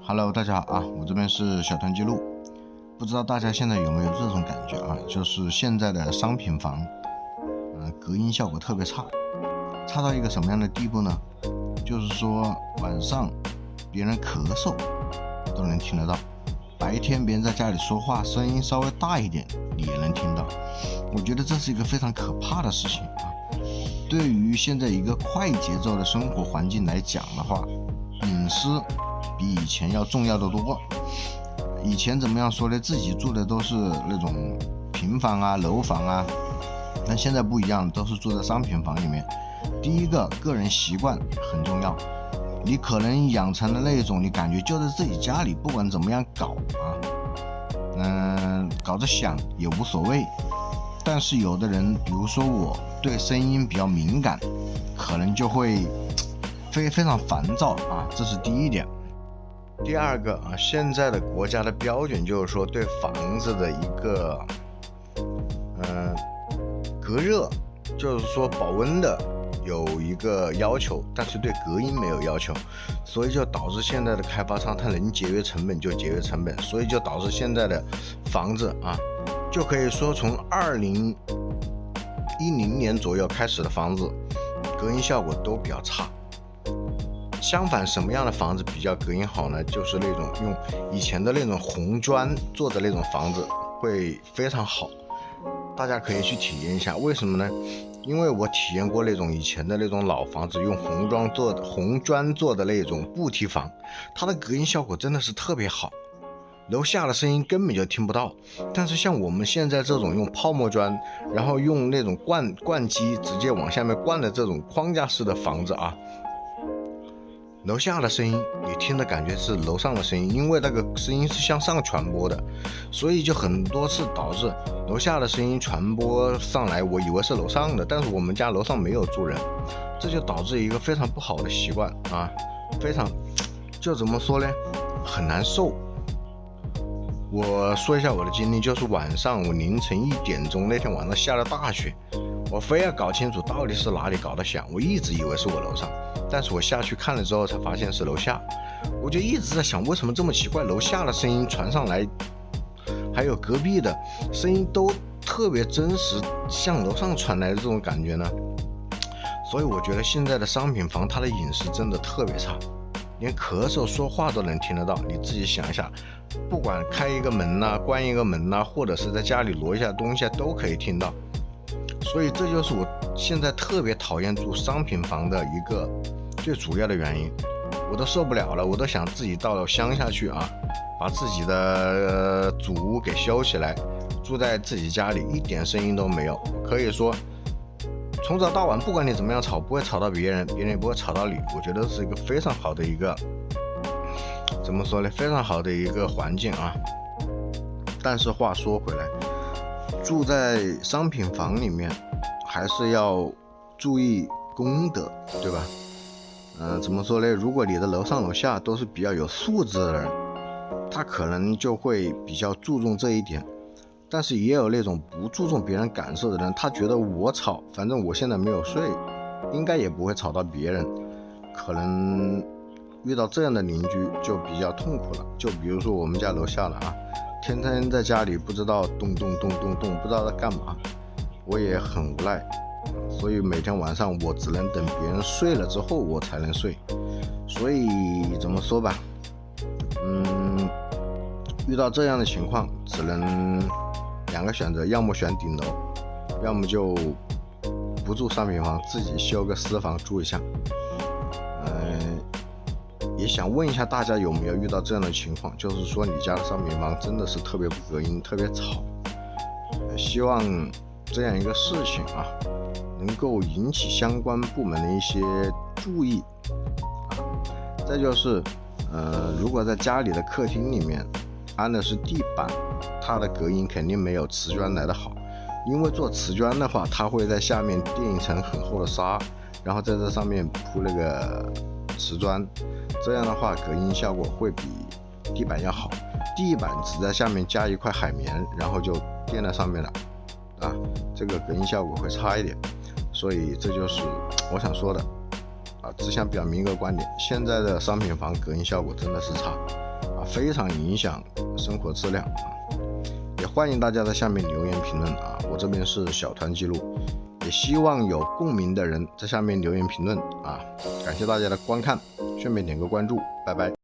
Hello，大家好啊，我这边是小团记录。不知道大家现在有没有这种感觉啊？就是现在的商品房，隔音效果特别差，差到一个什么样的地步呢？就是说晚上别人咳嗽都能听得到，白天别人在家里说话声音稍微大一点你也能听到。我觉得这是一个非常可怕的事情啊。对于现在一个快节奏的生活环境来讲的话，隐私比以前要重要的多。以前怎么样说呢？自己住的都是那种平房啊、楼房啊，但现在不一样，都是住在商品房里面。第一个，个人习惯很重要，你可能养成了那种你感觉就在自己家里，不管怎么样搞啊，搞着响也无所谓。但是有的人，比如说我对声音比较敏感，可能就会非常烦躁啊，这是第一点。第二个啊，现在的国家的标准就是说对房子的一个隔热，就是说保温的有一个要求，但是对隔音没有要求，所以就导致现在的开发商他能节约成本就节约成本，所以就导致现在的房子啊，就可以说从2010年左右开始的房子隔音效果都比较差。相反，什么样的房子比较隔音好呢？就是那种用以前的那种红砖做的那种房子会非常好，大家可以去体验一下。为什么呢？因为我体验过那种以前的那种老房子，用红砖做的那种布梯房，它的隔音效果真的是特别好，楼下的声音根本就听不到。但是像我们现在这种用泡沫砖，然后用那种灌机直接往下面灌的这种框架式的房子啊，楼下的声音你听的感觉是楼上的声音，因为那个声音是向上传播的，所以就很多次导致楼下的声音传播上来，我以为是楼上的，但是我们家楼上没有住人，这就导致一个非常不好的习惯啊，就怎么说呢，很难受。我说一下我的经历，就是晚上我凌晨1点钟那天晚上下了大雪，我非要搞清楚到底是哪里搞得响，我一直以为是我楼上，但是我下去看了之后才发现是楼下。我就一直在想，为什么这么奇怪，楼下的声音传上来，还有隔壁的声音都特别真实，像楼上传来的这种感觉呢？所以我觉得现在的商品房它的隐私真的特别差，连咳嗽说话都能听得到。你自己想一下，不管开一个门啊，关一个门啊，或者是在家里挪一下东西都可以听到。所以这就是我现在特别讨厌住商品房的一个最主要的原因，我都受不了了，我都想自己到乡下去啊，把自己的祖屋给修起来，住在自己家里，一点声音都没有，可以说从早到晚不管你怎么样吵，不会吵到别人，别人也不会吵到你。我觉得是一个非常好的一个，怎么说呢，非常好的一个环境啊。但是话说回来，住在商品房里面还是要注意公德，对吧？怎么说呢？如果你的楼上楼下都是比较有素质的人，他可能就会比较注重这一点。但是也有那种不注重别人感受的人，他觉得我吵，反正我现在没有睡，应该也不会吵到别人，可能遇到这样的邻居就比较痛苦了。就比如说我们家楼下了啊，天天在家里不知道动，不知道在干嘛，我也很无奈，所以每天晚上我只能等别人睡了之后我才能睡。所以怎么说吧，遇到这样的情况只能2个选择，要么选顶楼，要么就不住商品房，自己修个私房住一下。也想问一下大家有没有遇到这样的情况，就是说你家的商品房真的是特别不隔音，特别吵。希望这样一个事情啊，能够引起相关部门的一些注意啊。再就是如果在家里的客厅里面安的是地板，它的隔音肯定没有瓷砖来的好，因为做瓷砖的话，它会在下面垫一层很厚的纱，然后在这上面铺那个瓷砖，这样的话隔音效果会比地板要好。地板只在下面加一块海绵，然后就垫在上面了啊，这个隔音效果会差一点。所以这就是我想说的啊，只想表明一个观点，现在的商品房隔音效果真的是差。啊，非常影响生活质量啊。也欢迎大家在下面留言评论啊，我这边是小团记录，也希望有共鸣的人在下面留言评论啊。感谢大家的观看，顺便点个关注，拜拜。